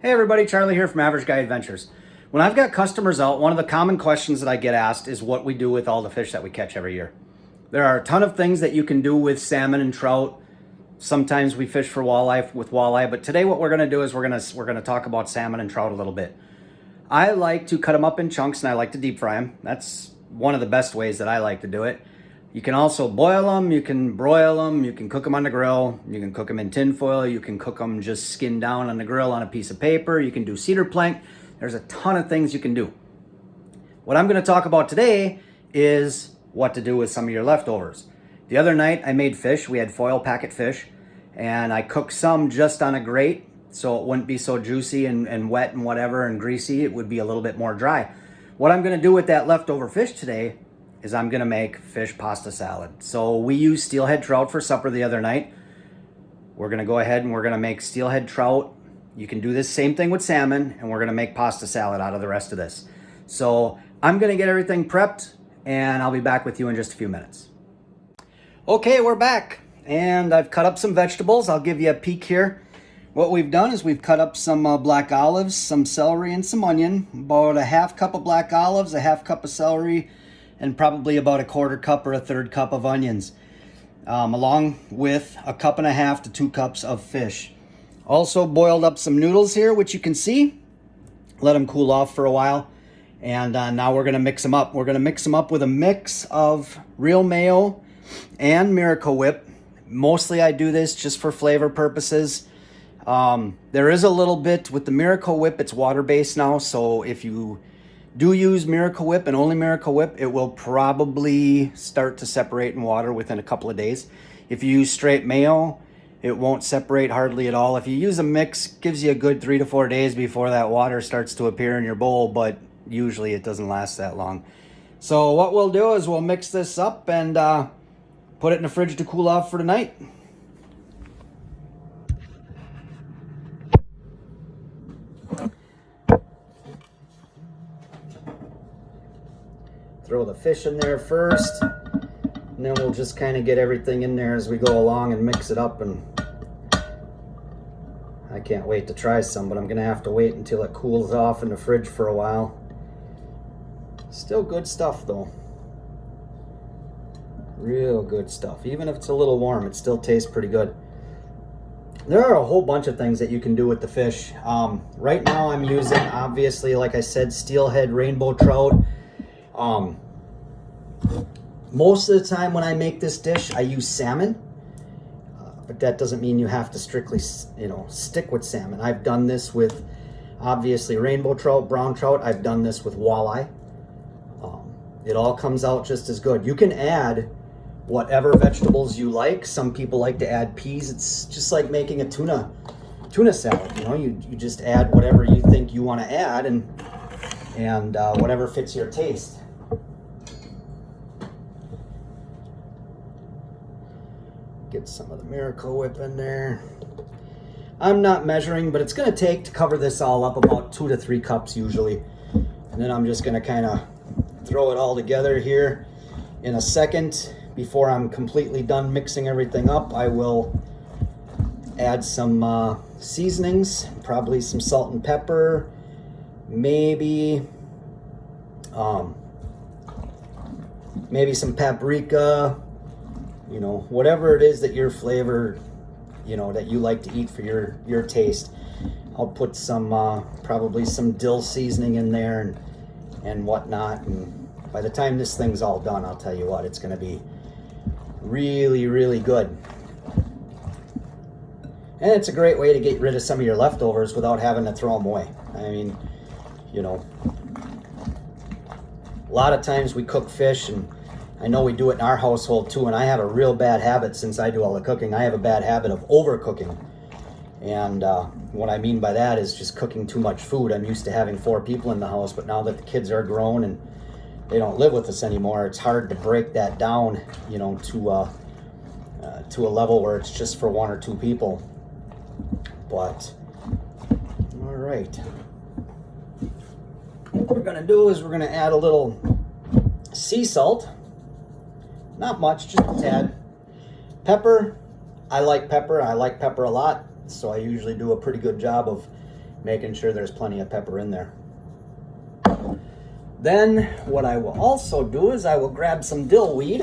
Hey everybody, Charlie here from Average Guy Adventures. When I've got customers out, one of the common questions that I get asked is what we do with all the fish that we catch every year. There are a ton of things that you can do with salmon and trout. Sometimes we fish for walleye with walleye, but today what we're going to do is we're going to talk about salmon and trout a little bit. I like to cut them up in chunks and I like to deep fry them. That's one of the best ways that I like to do it. You can also boil them, you can broil them, you can cook them on the grill, you can cook them in tin foil, you can cook them just skinned down on the grill on a piece of paper, you can do cedar plank. There's a ton of things you can do. What I'm going to talk about today is what to do with some of your leftovers. The other night I made fish, we had foil packet fish, and I cooked some just on a grate so it wouldn't be so juicy and wet and whatever and greasy. It would be a little bit more dry. What I'm going to do with that leftover fish today is I'm going to make fish pasta salad. So we used steelhead trout for supper the other night. We're going to go ahead and we're going to make steelhead trout. You can do this same thing with salmon, and we're going to make pasta salad out of the rest of this. So I'm going to get everything prepped and I'll be back with you in just a few minutes. Okay, we're back and I've cut up some vegetables. I'll give you a peek here. What we've done is we've cut up some black olives, some celery, and some onion. About a half cup of black olives, a half cup of celery, and probably about a quarter cup or a third cup of onions, along with a cup and a half to 2 cups of fish. Also boiled up some noodles here, which you can see. Let them cool off for a while. And now we're going to mix them up. We're going to mix them up with a mix of real mayo and Miracle Whip. Mostly I do this just for flavor purposes. There is a little bit with the Miracle Whip. It's water-based now, so if you do use Miracle Whip and only Miracle Whip, it will probably start to separate in water within a couple of days. If you use straight mayo, it won't separate hardly at all. If you use a mix, it gives you a good 3 to 4 days before that water starts to appear in your bowl, but usually it doesn't last that long. So what we'll do is we'll mix this up and put it in the fridge to cool off for tonight. Throw the fish in there first, and then we'll just kind of get everything in there as we go along and mix it up. And I can't wait to try some, but I'm gonna have to wait until it cools off in the fridge for a while. Still good stuff though. Real good stuff. Even if it's a little warm, it still tastes pretty good. There are a whole bunch of things that you can do with the fish. Right now I'm using, obviously, like I said, steelhead rainbow trout. Most of the time when I make this dish, I use salmon, but that doesn't mean you have to strictly, stick with salmon. I've done this with, obviously, rainbow trout, brown trout. I've done this with walleye. It all comes out just as good. You can add whatever vegetables you like. Some people like to add peas. It's just like making a tuna salad. You just add whatever you think you want to add and whatever fits your taste. Get some of the Miracle Whip in there. I'm not measuring, but it's going to take to cover this all up about 2 to 3 cups usually. And then I'm just going to kind of throw it all together here. In a second, before I'm completely done mixing everything up, I will add some seasonings, probably some salt and pepper, maybe some paprika, whatever it is that your flavor, that you like to eat for your taste. I'll put some, probably some dill seasoning in there and whatnot. And by the time this thing's all done, I'll tell you what, it's going to be really, really good. And it's a great way to get rid of some of your leftovers without having to throw them away. I mean, a lot of times we cook fish, and I know we do it in our household too, and I have a real bad habit since I do all the cooking. I have a bad habit of overcooking. And what I mean by that is just cooking too much food. I'm used to having 4 people in the house, but now that the kids are grown and they don't live with us anymore, it's hard to break that down, to a level where it's just for 1 or 2 people. But, all right. What we're gonna do is we're gonna add a little sea salt. Not much, just a tad. Pepper. I like pepper a lot, so I usually do a pretty good job of making sure there's plenty of pepper in there. Then what I will also do is I will grab some dill weed,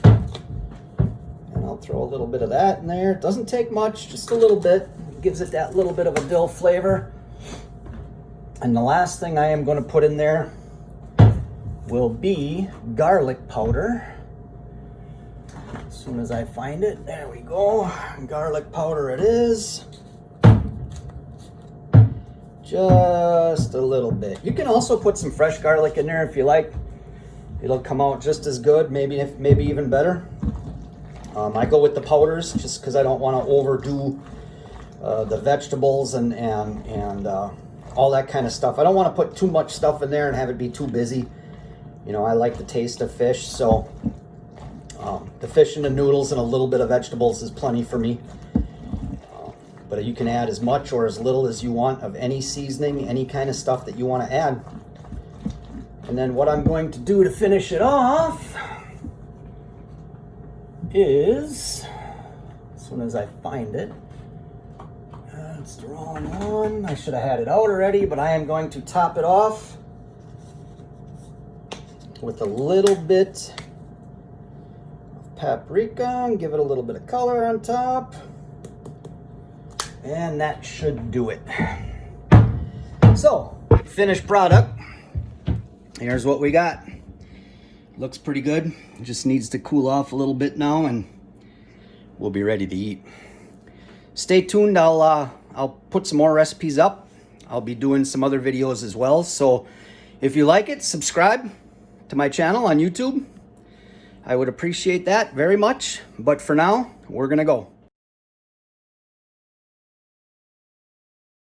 and I'll throw a little bit of that in there. It doesn't take much, just a little bit. It gives it that little bit of a dill flavor. And the last thing I am going to put in there will be garlic powder. As soon as I find it, there we go. Garlic powder it is. Just a little bit. You can also put some fresh garlic in there if you like. It'll come out just as good, maybe even better. I go with the powders just because I don't want to overdo the vegetables and all that kind of stuff. I don't want to put too much stuff in there and have it be too busy. You know, I like the taste of fish, so the fish and the noodles and a little bit of vegetables is plenty for me. But you can add as much or as little as you want of any seasoning, any kind of stuff that you want to add. And then what I'm going to do to finish it off is, as soon as I find it, it's the wrong one. I should have had it out already, but I am going to top it off with a little bit of paprika and give it a little bit of color on top. And that should do it. So, finished product. Here's what we got. Looks pretty good. It just needs to cool off a little bit now and we'll be ready to eat. Stay tuned. I'll put some more recipes up. I'll be doing some other videos as well. So if you like it, subscribe to my channel on YouTube. I would appreciate that very much. But for now, we're gonna go.